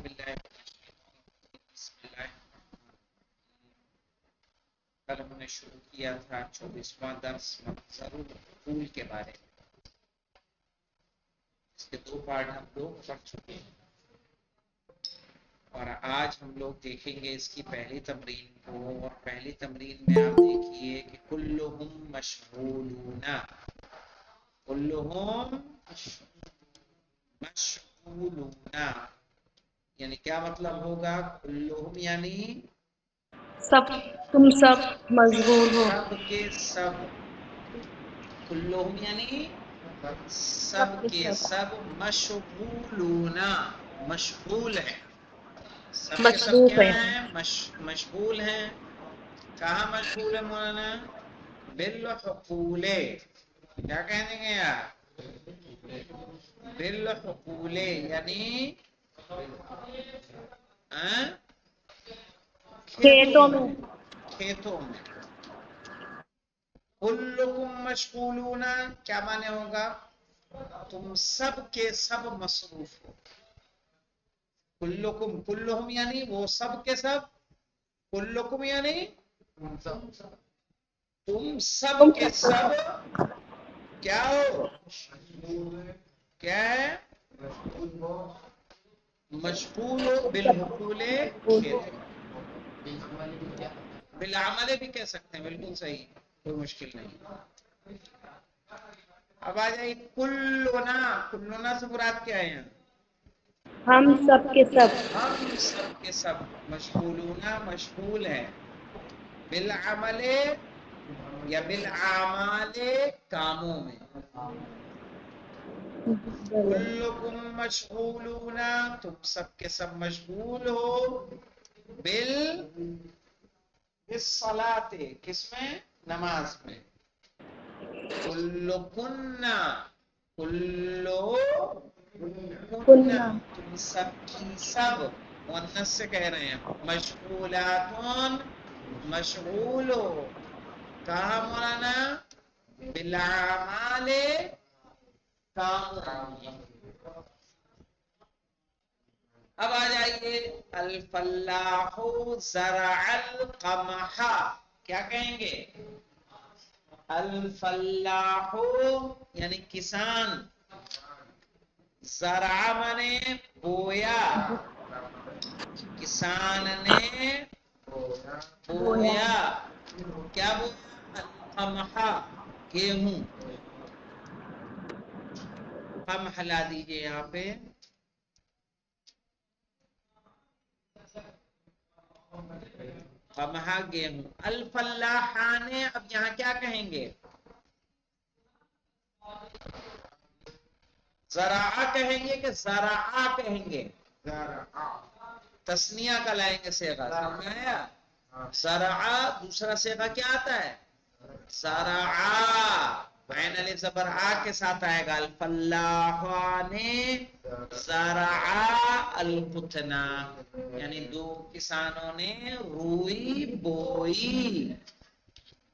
باللہ بسم اللہ۔ کل ہم نے شروع کیا تھا 24واں درس منظر العقول کے بارے میں، اس کے 2 پارٹ ہم لوگ پڑھ چکے ہیں، اور آج ہم لوگ دیکھیں گے اس کی پہلی تمرین کو۔ اور پہلی تمرین میں آپ دیکھیے کہ کلہم مشغولون، کلہم مشغولون یعنی کیا مطلب ہوگا؟ کلہم یعنی سب، تم سب مشغول ہو، سب کے سب، کلہم یعنی سب کے سب، مشغولون مشغول ہیں، سب کے سب مصروف کیا ہے۔ ہیں؟ مشغول ہیں۔ کہاں مشغول ہے مولانا؟ بالحقول، کیا کہنے گے یار؟ بالحقول یعنی کھیتوں میں، کھیتوں میں۔ کلکم مشغولون کیا معنی ہوگا؟ تم سب کے سب مصروف ہو۔ کلکم، کلہم یعنی وہ سب کے سب، کلکم یعنی تم سب کے سب کیا ہو؟ کیا ہے؟ مشغول ہو بالحقول کھیتوں، بالعمل بھی کہہ سکتے ہیں، بالکل صحیح، کوئی مشکل نہیں۔ اب آ جائیے کلنا، کلنا سے مراد کیا ہے؟ ہم سب کے سب، ہم سب کے سب مشغولون مشغول ہیں، بالعمل یا بالاعمال کاموں میں۔ کلکم مشغولون تم سب کے سب مشغول ہو، بالصلاۃ کس میں؟ نماز میں۔ کلکن، کلکن تم سب کی سب، مؤنث سے کہہ رہے ہیں، مشغولاتن مشغول ہو، کہاں مولانا؟ بالاعمال کام۔ اب آ جائیے الفلاح زرع القمح، کیا کہیں گے؟ الفلاح یعنی کسان، زرع منے بویا، کسان نے بویا، کیا بویا؟ القمح گیہوں۔ قمح لا دیجئے یہاں پہ، قمح گیہوں۔ الفلاحان اب یہاں کیا کہیں گے؟ زرعہ کہیں گے کہ زرعہ کہیں گے؟ تسنیہ کا لائیں گے صیغہ، سمجھ میں آیا؟ زرعہ دوسرا صیغہ کیا آتا ہے؟ زرعہ، بین الف زبر آ کے ساتھ آئے گا، الفلاحان زرعہ القطنا، یعنی 2 کسانوں نے روئی بوئی،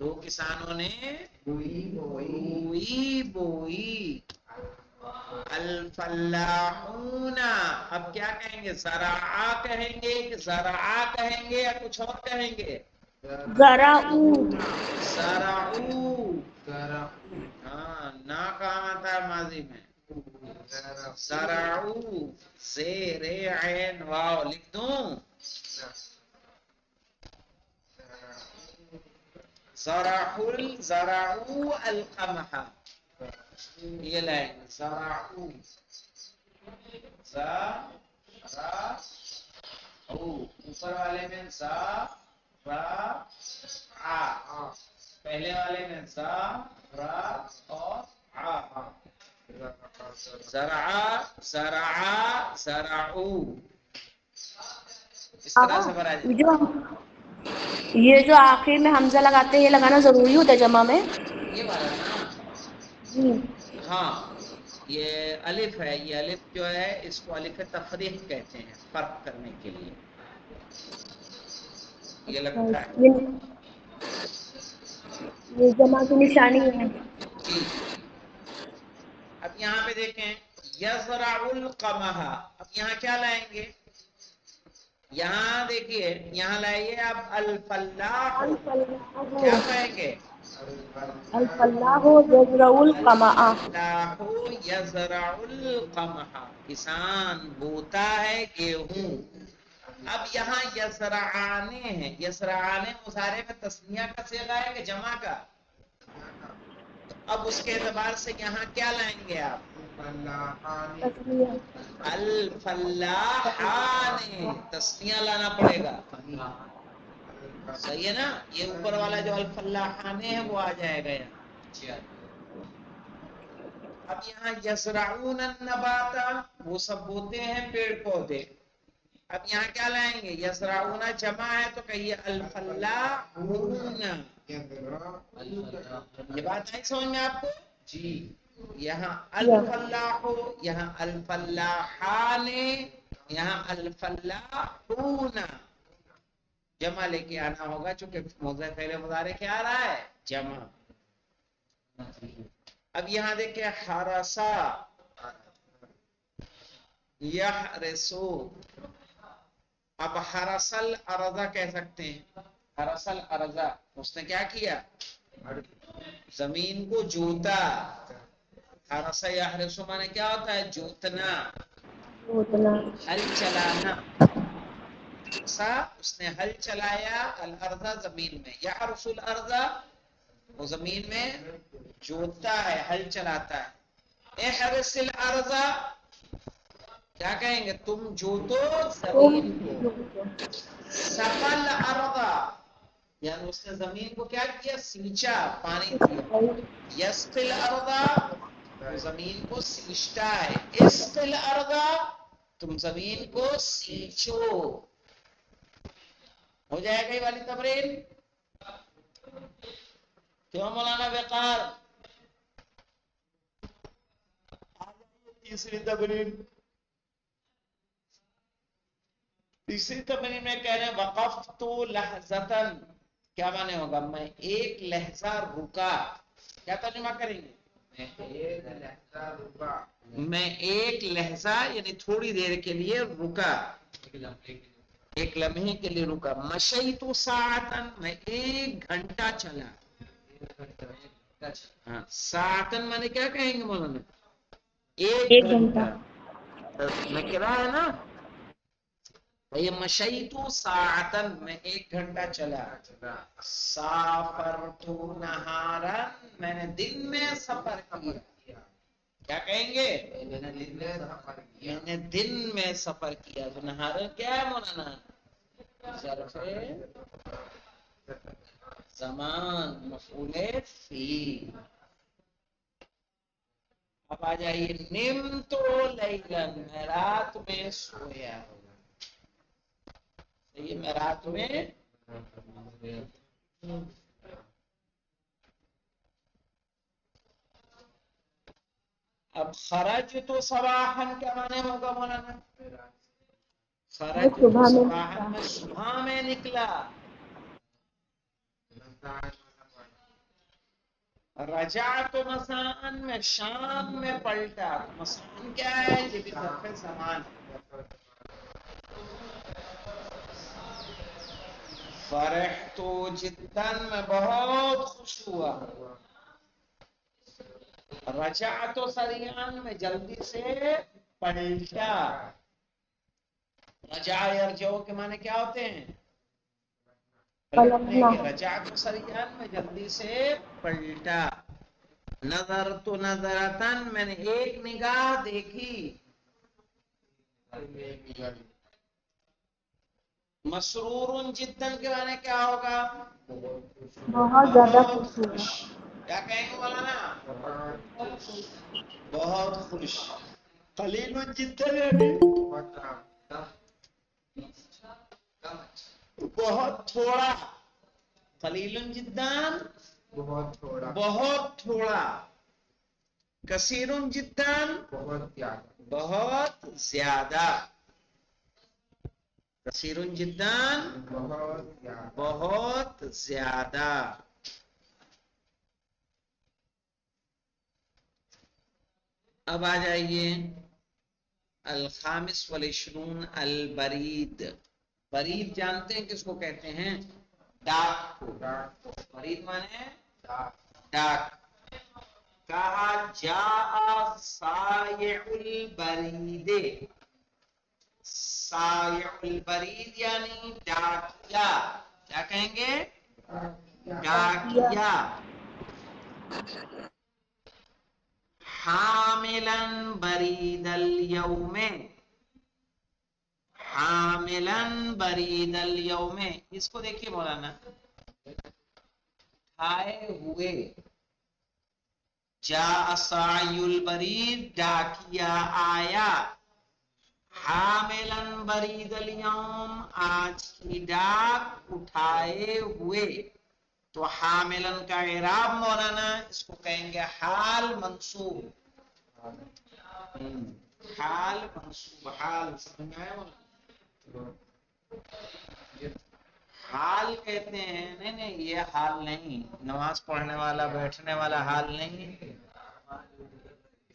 2 کسانوں نے روئی بوئی۔ الفلاحون اب کیا کہیں گے؟ زرعہ کہیں گے کہ زرعہ کہیں گے یا کچھ اور کہیں گے؟ زرعو، زرعو، ہاں نا کہاں آتا ہے ماضی میں؟ زرعو، زیر عین واو لکھ دوں؟ زرعو القمح، یہ لائن زرعو، زرعو، اوپر والے میں زرعا، پہلے والے میں زرع اور ع، زرعا زرعا زرعو، اس طرح سے بنا جائے۔ یہ جو آخر میں حمزہ لگاتے ہیں یہ لگانا ضروری ہوتا ہے جمع میں؟ یہ والا نا، ہاں یہ الف ہے، یہ الف جو ہے اس کو الف تفریق کہتے ہیں، فرق کرنے کے لیے یہ لگتا ہے۔ یہ جمع کی نشانی ہے جی اب یہاں پہ دیکھیں یزرع القمح، اب یہاں کیا لائیں گے؟ یہاں دیکھیے، یہاں لائیے آپ الفلاح، الفلاح کیا کہیں گے؟ الفلاح یزرع القمع. الفلاح یزرع القمح، کسان بوتا ہے گیہوں. اب یہاں یزرعانے ہیں، یزرعانے مضارع میں تثنیہ کا صیغہ ہے کہ جمع کا؟ تو اب اس کے اعتبار سے یہاں کیا لائیں گے آپ؟ تسنیہ. الفلاحان، تسنیہ لانا پڑے گا. صحیح ہے نا؟ یہ اوپر والا جو الفلاحان ہے وہ آ جائے گا یہاں. اب یہاں یزرعون النبات، وہ سب بوتے ہیں پیڑ پودے. اب یہاں کیا لائیں گے؟ یزرعون جمع ہے تو کہیے الفلاحون. یہ بات نہیں سمجھ میں آپ کو؟ جی. یہاں الفلاح، یہاں الفلاحان، یہاں الفلاحون. جمع لے کے آنا ہوگا چونکہ موضوع پہلے مضارع کیا آ رہا ہے؟ جمع. اب یہاں دیکھیں حرسا یحرسو. اب حرسل ارضا کہہ سکتے ہیں. حرسل ارضا، اس نے کیا کیا؟ زمین کو جوتا. حرسا یحرسو مانے کیا ہوتا ہے؟ جوتنا، اتنا. ہل چلانا. اس نے ہل چلایا الارض زمین میں. یحرس الارض، وہ زمین میں جوتتا ہے، ہل چلاتا ہے. احرس الارض، کیا کہیں گے؟ تم جوتو تم زمین کو. سقل ارض، یعنی اس نے زمین کو کیا کیا؟ سینچا، پانی دیا. یسقل ارض، وہ زمین کو سینچتا ہے. اسقل ارض، تم زمین کو سینچو. ہو جائے گا یہ والی تمرین؟ کیوں مولانا وقار؟ تیسری تمرین. تیسری تمرین میں کہہ رہے ہیں وقفت لحظتاً، کیا معنی ہوگا؟ میں ایک لحظہ رکا. کیا ترجمہ کریں گے؟ میں ایک لحظہ یعنی تھوڑی دیر کے لیے رکا، ایک لمحے کے لیے رکا. مشیت ساعتاً، میں ایک گھنٹہ چلا. ہاں، ساعتاً مانے کیا کہیں گے مولانا؟ ایک گھنٹہ. میں کرا ہے نا یہ مشیت ساعتاً، میں ایک گھنٹہ چلا. سافرت نہارا، میں نے دن میں سفر کیا. کیا کہیں گے؟ میں نے دن میں سفر کیا. تو نہارا کیا ہے مولانا؟ ظرف زمان، مفعول فی. اب آ جائیے نمت لیلاً، میں رات میں سویا. یہ میں رات میں. اب خرج تو صباحاً کیا معنی ہوگا مولانا؟ خرج تو صبح میں صباحاً، میں صبح میں نکلا. رجع تو مساءً، میں شام میں پلٹا. مساءً کیا ہے؟ یہ بھی ظرف زمان. فرحت جداً، میں بہت خوش ہوا. رجعت سریعاً، میں جلدی سے پلٹا. رجع یرجع کے معنی کیا ہوتے ہیں؟ پلٹنے پلٹنا. کے. رجعت سریعاً، میں جلدی سے پلٹا. نظرت نظرتاً، میں نے ایک نگاہ دیکھی. مسرور جداً کے معنی کیا ہوگا؟ بہت زیادہ خوش ہوا. کیا کہیں گے مولانا؟ بہت خوش. قلیل جداً یعنی بہت تھوڑا. قلیل جداً بہت تھوڑا. کثیر جداً بہت زیادہ. کثیر جداً بہت زیادہ. اب آ جائیے الخامس والعشرون البرید. برید جانتے ہیں کس کو کہتے ہیں؟ ڈاک کو. برید مانے ڈاک. کہا جاء سائع البرید. سائع البرید یعنی ڈاکیا. کیا کہیں گے؟ ڈاکیا. حاملاً برید اليوم. حاملاً برید اليوم. اس کو دیکھیے مولانا، اٹھائے ہوئے. جاء سعی البرید ڈاکیا آیا. حاملاً برید اليوم آج کی ڈاک اٹھائے ہوئے. تو حاملاً کا اعراب مولانا اس کو کہیں گے حال منصوب. حال منصوب. حال سمجھ میں آیا مولانا؟ حال کہتے ہیں. نہیں یہ حال نہیں، نماز پڑھنے والا بیٹھنے والا حال نہیں.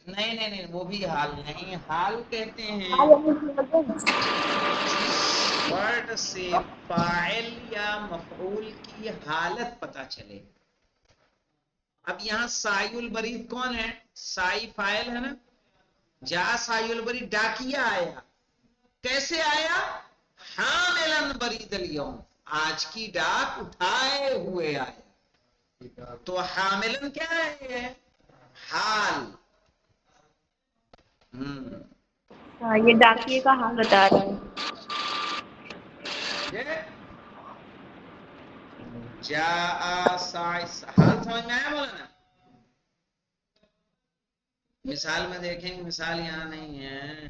نہیں وہ بھی حال نہیں. حال کہتے ہیں ورڈ سے فاعل یا مفعول کی حالت پتا چلے. اب یہاں سائی البرید کون ہے؟ سائی فاعل ہے نا. جا سائی البرید ڈاکیا آیا. کیسے آیا؟ حاملاً برید اليوم آج کی ڈاک اٹھائے ہوئے آیا. تو حاملاً کیا ہے؟ حال. ہاں یہ ڈاکیے کا حال بتا رہا ہے. جاء سائی. حال سمجھ میں آیا مولانا؟ مثال میں دیکھیں گے، مثال یہاں نہیں ہے.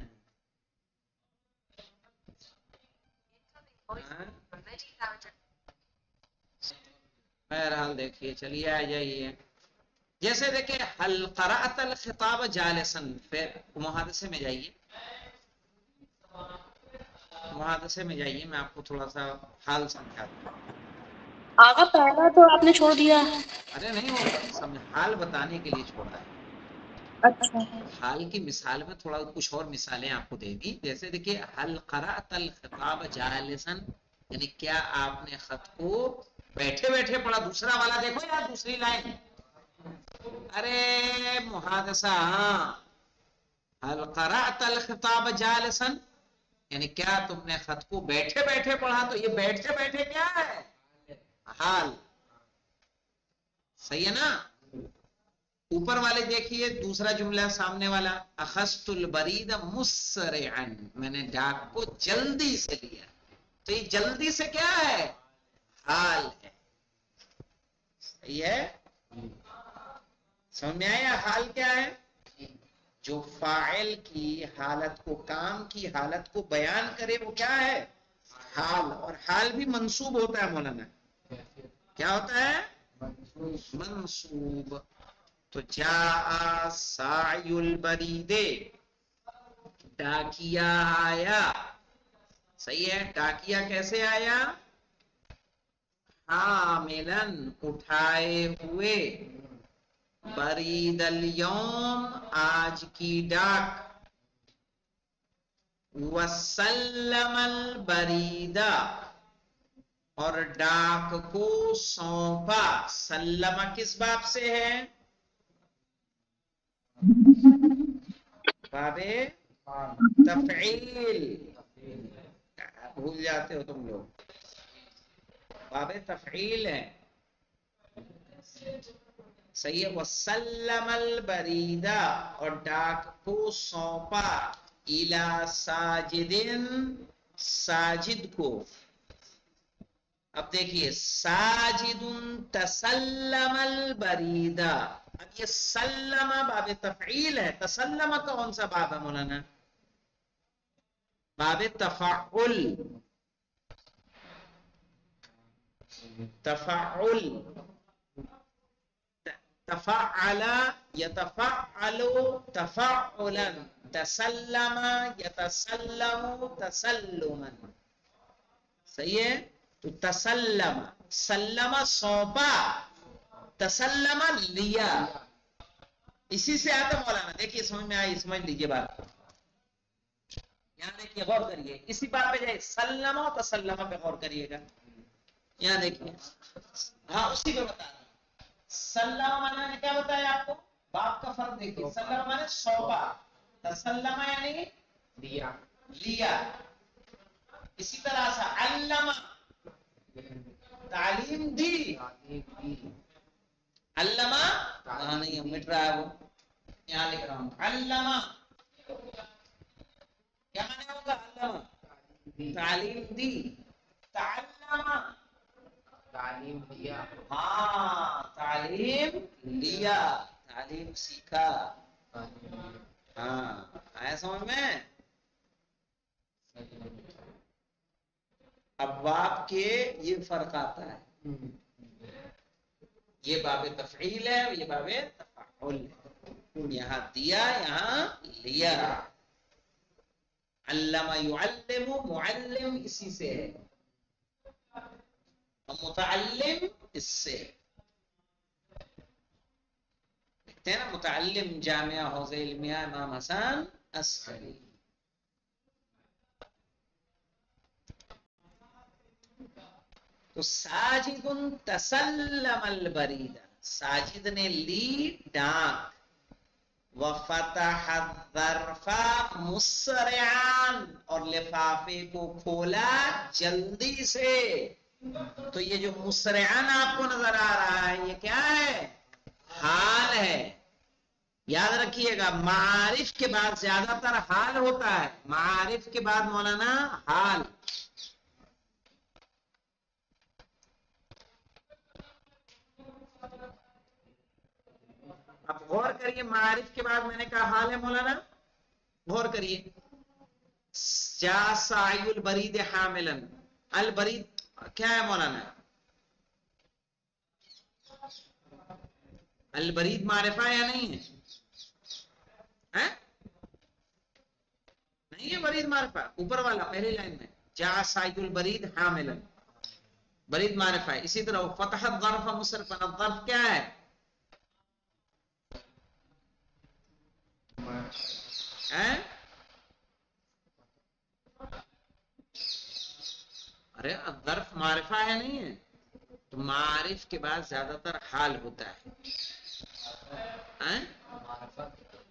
بہرحال دیکھیے، چلیے آ جائیے. جیسے دیکھیں هل قرأت الخطاب جالسا. پھر محادثے میں جائیے، محادثے میں جائیے. میں آپ کو تھوڑا سا حال سمجھاتا ہوں. آقا پہلا تو آپ نے چھوڑ دیا. ارے نہیں، وہ حال بتانے کے لیے چھوڑا ہے. اچھا حال کی مثال میں تھوڑا کچھ اور مثالیں آپ کو دے دی. جیسے دیکھیے هل قرأت الخطاب جالسا یعنی کیا آپ نے خط کو بیٹھے بیٹھے پڑھا. دوسرا والا دیکھو یا دوسری لائن. ارے محادثہ. ہاں هل قرأت الخطاب جالسا یعنی کیا تم نے خط کو بیٹھے بیٹھے پڑھا. تو یہ بیٹھے بیٹھے کیا ہے؟ حال. صحیح ہے نا؟ اوپر والے دیکھیے دوسرا جملہ سامنے والا اخذت البرید مسرعا میں نے ڈاک کو جلدی سے لیا. تو یہ جلدی سے کیا ہے؟ حال ہے. صحیح ہے؟ سمجھ میں آیا حال کیا ہے؟ جو فاعل کی حالت کو، کام کی حالت کو بیان کرے وہ کیا ہے؟ حال. اور حال بھی منصوب ہوتا ہے مولانا. کیا ہوتا ہے؟ منصوب. تو جاء سعی البرید ڈاکیا آیا. صحیح ہے. ڈاکیا کیسے آیا؟ حاملاً اٹھائے ہوئے. برید اليوم آج کی ڈاک. وسلم البریدہ اور ڈاک کو سونپا. سلم کس باب سے ہے؟ باب تفعیل. بھول جاتے ہو تم لوگ. باب تفعیل ہے. صحیح ہے. وسلم البریدہ اور ڈاک کو سونپا. الی ساجدن ساجد کو. اب دیکھیے ساجد تسلم البریدہ. اب یہ سلم باب تفعیل ہے. تسلم کون سا باب ہے مولانا؟ باب تفعل. تفعل. تفعل يتفعل تفعلا. تسلم يتسلم تسلما. صحیح ہے. تو تسلم، سلم سونپا، تسلم لیا. اسی سے آتا مولانا. دیکھیے سمجھ میں آئی؟ سمجھ لیجیے بات. یہاں دیکھیے غور کریے اسی بات پہ جائے سلم و تسلم پہ غور کریے گا. یہاں دیکھیے ہاں اسی پہ بتا رہا ہوں. سلم مانا نے کیا بتایا آپ کو؟ باپ کا فرق دیکھیے. سلم مانا سونپا, تسلم یعنی لیا. لیا. اسی طرح سے علم تعلیم دی. علامہ وہاں نہیں مٹ رہا ہے وہ, یہاں لکھ رہا ہوں علامہ کیا مانا ہوگا؟ علامہ تعلیم دی. تعلم تعلیم دیا. ہاں تعلیم لیا, تعلیم سیکھا. ہاں آیا سمجھ میں؟ اب باپ کے یہ فرق آتا ہے, یہ باب تفعیل ہے, یہ باب تفعل ہے. یہاں دیا, یہاں لیا. علم یعلم, معلم اسی سے ہے, متعلم اس سے. دیکھتے ہیں نا متعلم جامعہ حوزہ علمیہ امام حسن عسکری. تو ساجد تسلم البرید, ساجد نے لی ڈانک. وفتح الظرف مسرعا, اور لفافے کو کھولا جلدی سے. تو یہ جو مسرعن آپ کو نظر آ رہا ہے یہ کیا ہے؟ حال ہے. یاد رکھیے گا معارف کے بعد زیادہ تر حال ہوتا ہے. معارف کے بعد مولانا حال. اب غور کریے, معارف کے بعد میں نے کہا حال ہے مولانا. غور کریے, جا سعی البرید حاملا. البرید کیا ہے مولانا؟ البرید معرفہ یا نہیں ہے؟ نہیں ہے برید معرفہ. اوپر والا پہلی لائن میں جا سعی البرید حاملا, برید معرفہ ہے. اسی طرح فتح الظرف مصرفا, الظرف کیا ہے؟ ارے ظرف معرفہ ہے نہیں ہے؟ تو معارف کے بعد زیادہ تر حال ہوتا ہے.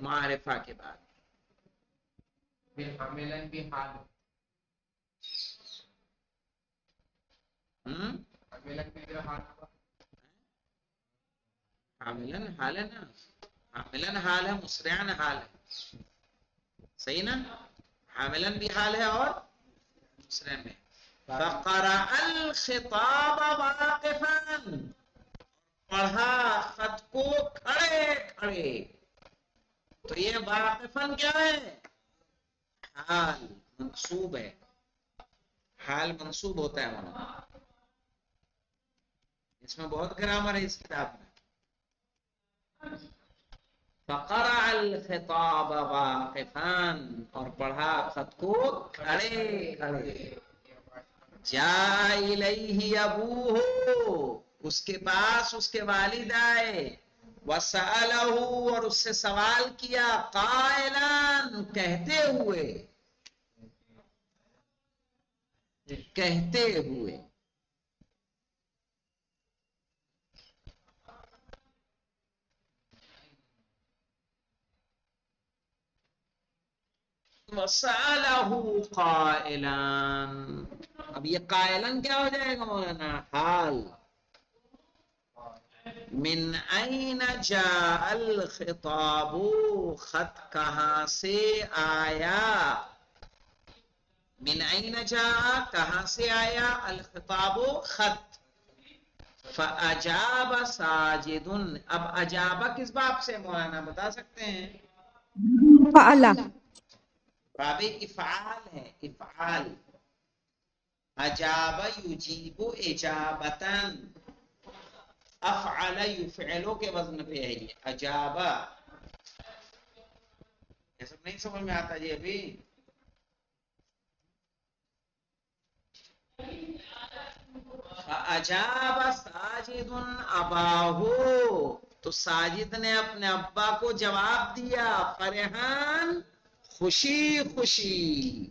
معرفہ کے بعد پھر حاملن بھی حال. حاملن بھی حال. حاملن حال ہے نا, حاملن حال ہے, مسرعن حال ہے. صحیح نا؟ حاملن بھی حال ہے اور مسرعن میں. فقرأ الخطاب واقفا, پڑھا خط کو کھڑے کھڑے. تو یہ واقفا کیا ہے؟ حال منصوب ہے. حال منصوب ہوتا ہے مولانا. اس میں بہت گرامر ہے اس کتاب میں. فقرأ الخطاب واقفا, اور پڑھا خط کو کھڑے کھڑے. جا الیہ ابوہ, اس کے پاس اس کے والد آئے. وسألہ, اور اس سے سوال کیا. قائلا, کہتے ہوئے, کہتے ہوئے. وسألہ قائلا, اب یہ قائلا کیا ہو جائے گا مولانا؟ حال. من این جاء الخطاب, خط کہاں سے آیا؟ من این جاء, کہاں سے آیا؟ الخطاب خط. فاجاب ساجد, اب اجابہ کس باب سے مولانا بتا سکتے ہیں؟ فعلا. باب افعال ہے, افعال. اجاب یجیب اجابتن, افعل یفعلو کے وزن پہ ہے یہ اجابہ. یہ سب نہیں سمجھ میں آتا جی ابھی؟ اجاب ساجد اباہو, تو ساجد نے اپنے ابا کو جواب دیا. فرحان, خوشی خوشی.